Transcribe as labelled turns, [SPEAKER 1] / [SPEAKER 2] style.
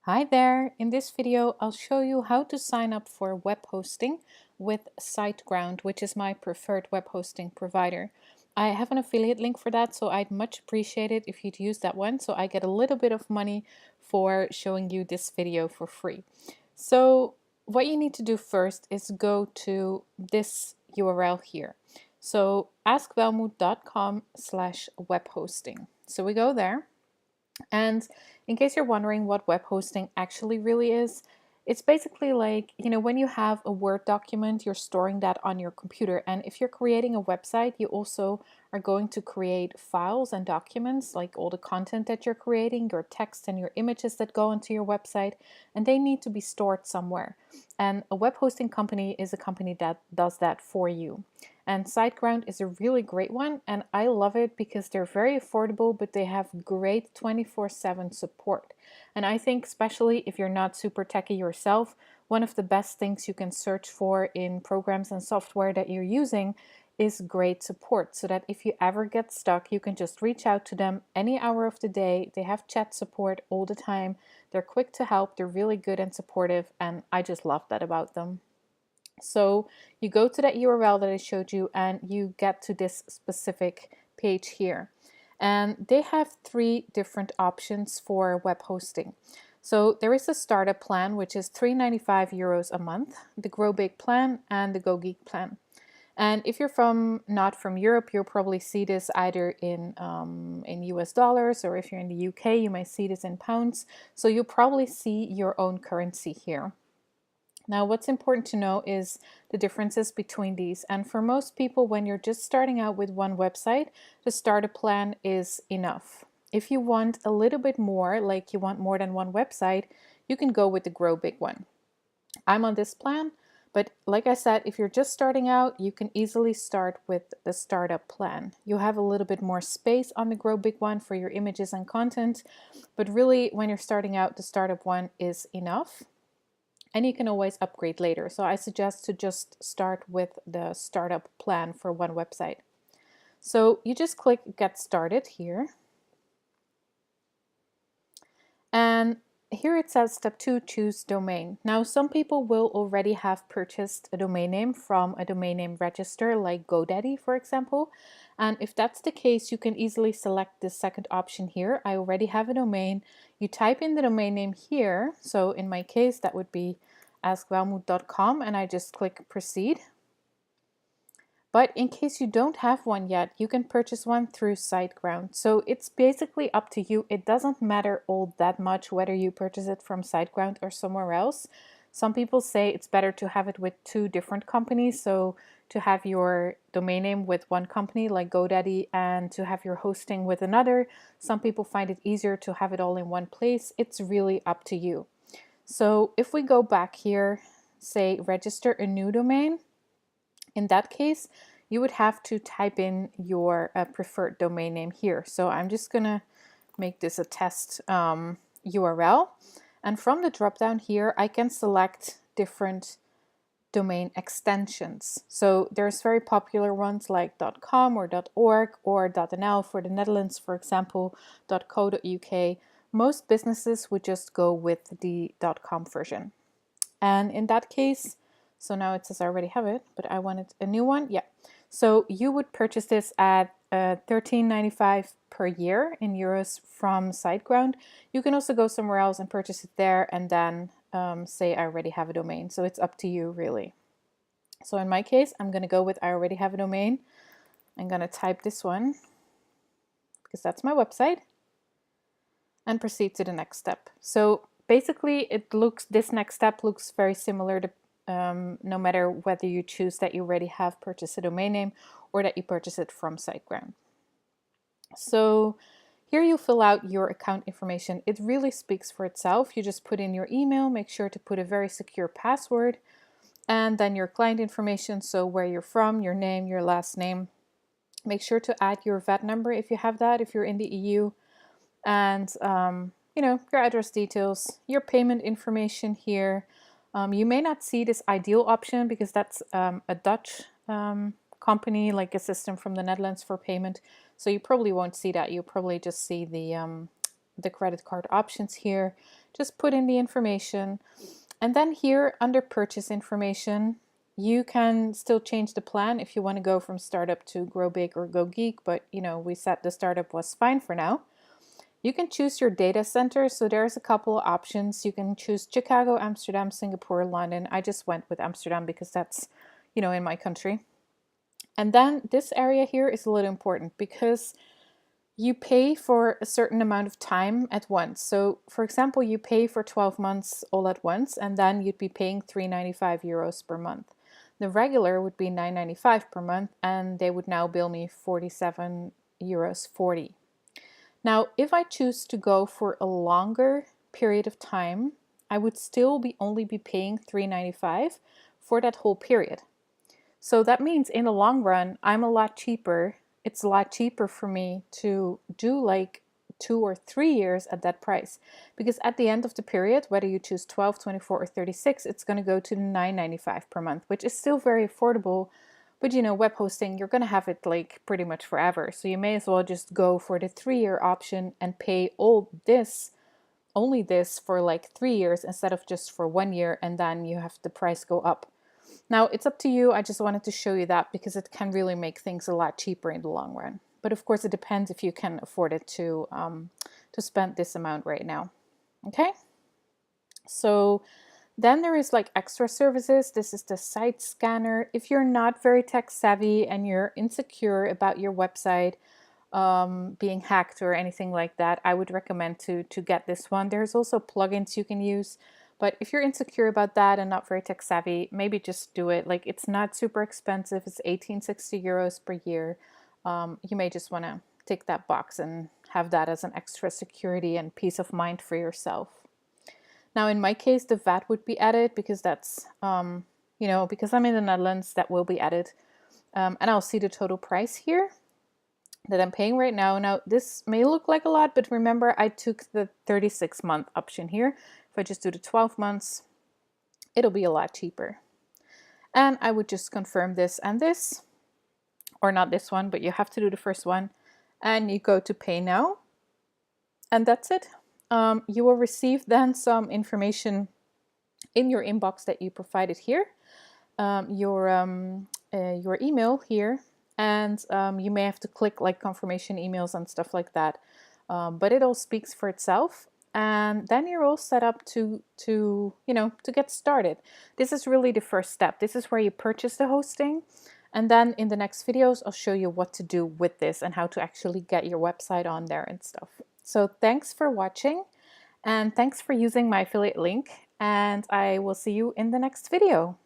[SPEAKER 1] Hi there! In this video, I'll show you how to sign up for web hosting with Siteground, which is my preferred web hosting provider. I have an affiliate link for that, so I'd much appreciate it if you'd use that one, so I get a little bit of money for showing you this video for free. So what you need to do first is go to this URL here. So askwelmoed.com/webhosting. So we go there. And in case you're wondering what web hosting actually really is, it's basically like, when you have a Word document, you're storing that on your computer. And if you're creating a website, you also are going to create files and documents, like all the content that you're creating, your text and your images that go into your website, and they need to be stored somewhere. And a web hosting company is a company that does that for you. And Siteground is a really great one, and I love it because they're very affordable, but they have great 24/7 support. And I think especially if you're not super techy yourself, one of the best things you can search for in programs and software that you're using is great support, so that if you ever get stuck, you can just reach out to them any hour of the day. They have chat support all the time. They're quick to help. They're really good and supportive, and I just love that about them. So you go to that URL that I showed you and you get to this specific page here. And they have three different options for web hosting. So there is a startup plan, which is €395 a month, the Grow Big plan, and the Go Geek plan. And if you're not from Europe, you'll probably see this either in US dollars, or if you're in the UK, you might see this in pounds. So you'll probably see your own currency here. Now, what's important to know is the differences between these. And for most people, when you're just starting out with one website, the starter plan is enough. If you want a little bit more, like you want more than one website, you can go with the Grow Big one. I'm on this plan, but like I said, if you're just starting out, you can easily start with the startup plan. You have a little bit more space on the Grow Big one for your images and content, but really when you're starting out, the startup one is enough. And you can always upgrade later. So I suggest to just start with the startup plan for one website. So you just click Get Started here. And here it says step 2, choose domain. Now some people will already have purchased a domain name from a domain name register like GoDaddy, for example. And if that's the case, you can easily select the second option here. I already have a domain. You type in the domain name here. So in my case, that would be askwelmoed.com, and I just click proceed. But in case you don't have one yet, you can purchase one through Siteground. So it's basically up to you. It doesn't matter all that much whether you purchase it from Siteground or somewhere else. Some people say it's better to have it with two different companies. So to have your domain name with one company like GoDaddy and to have your hosting with another. Some people find it easier to have it all in one place. It's really up to you. So if we go back here, say register a new domain, in that case, you would have to type in your preferred domain name here. So I'm just gonna make this a test URL. And from the drop down here, I can select different domain extensions. So there's very popular ones like .com or .org or .nl for the Netherlands, for example, .co.uk. Most businesses would just go with the .com version. And in that case, so now it says I already have it, but I wanted a new one. Yeah. So you would purchase this at $13.95 per year in euros from Siteground. You can also go somewhere else and purchase it there and then say I already have a domain. So it's up to you really. So in my case, I'm going to go with I already have a domain. I'm going to type this one because that's my website and proceed to the next step. So basically this next step looks very similar to no matter whether you choose that you already have purchased a domain name or that you purchase it from Siteground. So here you fill out your account information. It really speaks for itself. You just put in your email, make sure to put a very secure password, and then your client information, so where you're from, your name, your last name. Make sure to add your VAT number if you have that, if you're in the EU, and your address details, your payment information here. You may not see this ideal option because that's a Dutch company, like a system from the Netherlands for payment. So you probably won't see that. You'll probably just see the credit card options here. just put in the information. And then here under purchase information, you can still change the plan if you want to go from startup to grow big or go geek, but you know, we said the startup was fine for now. You can choose your data center. So there's a couple of options. You can choose Chicago, Amsterdam, Singapore, London. I just went with Amsterdam because that's, you know, in my country. And then this area here is a little important because you pay for a certain amount of time at once. So for example, you pay for 12 months all at once, and then you'd be paying 395 euros per month. The regular would be 995 per month, and they would now bill me 47 euros 40. Now, if I choose to go for a longer period of time, I would still only be paying 395 for that whole period. So that means in the long run, I'm a lot cheaper. It's a lot cheaper for me to do like 2 or 3 years at that price, because at the end of the period, whether you choose 12, 24 or 36, it's going to go to $9.95 per month, which is still very affordable. But you know, web hosting, you're going to have it like pretty much forever. So you may as well just go for the 3-year option and pay only this for like 3 years instead of just for 1 year, and then you have the price go up. Now it's up to you. I just wanted to show you that because it can really make things a lot cheaper in the long run. But of course, it depends if you can afford it to spend this amount right now. Okay. So then there is like extra services. This is the site scanner. If you're not very tech savvy and you're insecure about your website being hacked or anything like that, I would recommend to get this one. There's also plugins you can use. But if you're insecure about that and not very tech savvy, maybe just do it. Like, it's not super expensive. It's 1860 euros per year. You may just want to tick that box and have that as an extra security and peace of mind for yourself. Now, in my case, the VAT would be added because that's, you know, because I'm in the Netherlands, that will be added. And I'll see the total price here that I'm paying right now. Now, this may look like a lot, but remember, I took the 36-month option here. If I just do the 12 months, it'll be a lot cheaper. And I would just confirm this and this, or not this one, but you have to do the first one. And you go to pay now. And that's it. You will receive then some information in your inbox that you provided here, your email here, and you may have to click like confirmation emails and stuff like that. But it all speaks for itself. And then you're all set up to get started. This is really the first step. This is where you purchase the hosting. And then in the next videos, I'll show you what to do with this and how to actually get your website on there and stuff. So thanks for watching, and thanks for using my affiliate link, and I will see you in the next video.